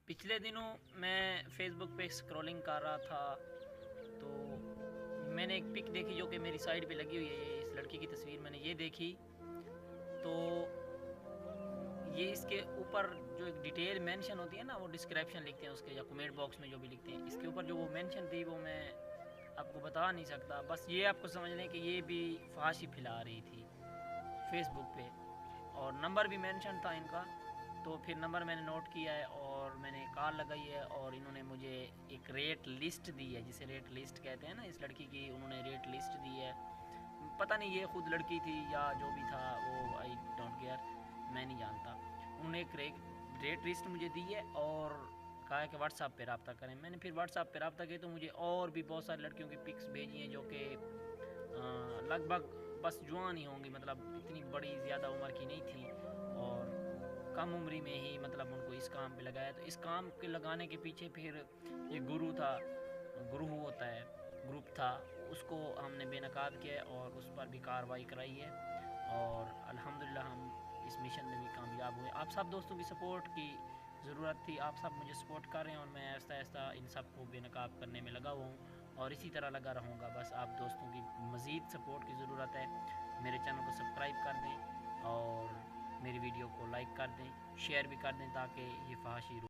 پچھلے دنوں میں فیس بک پہ اسکرولنگ کر رہا تھا تو میں نے ایک پک دیکھی جو کہ میری سائڈ پہ لگی ہوئی ہے. اس لڑکی کی تصویر میں نے یہ دیکھی تو یہ اس کے اوپر جو ایک ڈیٹیل مینشن ہوتی ہے نا، وہ ڈسکرپشن لکھتے ہیں اس کے یا کمنٹ باکس میں جو بھی لکھتے ہیں، اس کے اوپر جو وہ مینشن تھی وہ میں آپ کو بتا نہیں سکتا. بس یہ آپ کو سمجھ لیں کہ یہ بھی فحاشی پھیلا رہی تھی فیس بک پہ، اور نمبر بھی مینشن تھا ان کا. تو پھر نمبر میں نے نوٹ کیا ہے اور میں نے کال لگائی ہے، اور انہوں نے مجھے ایک ریٹ لسٹ دی ہے، جسے ریٹ لسٹ کہتے ہیں نا. اس لڑکی کی انہوں نے ریٹ لسٹ دی ہے. پتہ نہیں یہ خود لڑکی تھی یا جو بھی تھا، وہ آئی ڈونٹ کیئر، میں نہیں جانتا. انہوں نے ایک ریٹ لسٹ مجھے دی ہے اور کہا ہے کہ واٹس ایپ پہ رابطہ کریں. میں نے پھر واٹس ایپ پہ رابطہ کیا تو مجھے اور بھی بہت ساری لڑکیوں کی پکس بھیجی ہیں جو کہ لگ بھگ بس جوان ہی ہوں گی، مطلب اتنی بڑی زیادہ عمر کی نہیں تھی، اور کم عمری میں ہی مطلب ان کو اس کام پہ لگایا. تو اس کام کے لگانے کے پیچھے پھر ایک گروہ تھا، گروہ ہوتا ہے، گروپ تھا، اس کو ہم نے بے نقاب کیا ہے اور اس پر بھی کارروائی کرائی ہے، اور الحمدللہ ہم اس مشن میں بھی کامیاب ہوئے. آپ سب دوستوں کی سپورٹ کی ضرورت تھی، آپ سب مجھے سپورٹ کر رہے ہیں، اور میں آہستہ آہستہ ان سب کو بے نقاب کرنے میں لگا ہوا ہوں اور اسی طرح لگا رہوں گا. بس آپ دوستوں کی مزید سپورٹ کی ضرورت ہے. میرے چینل کو سبسکرائب کر دیں اور میری ویڈیو کو لائک کر دیں، شیئر بھی کر دیں تاکہ یہ فحاشی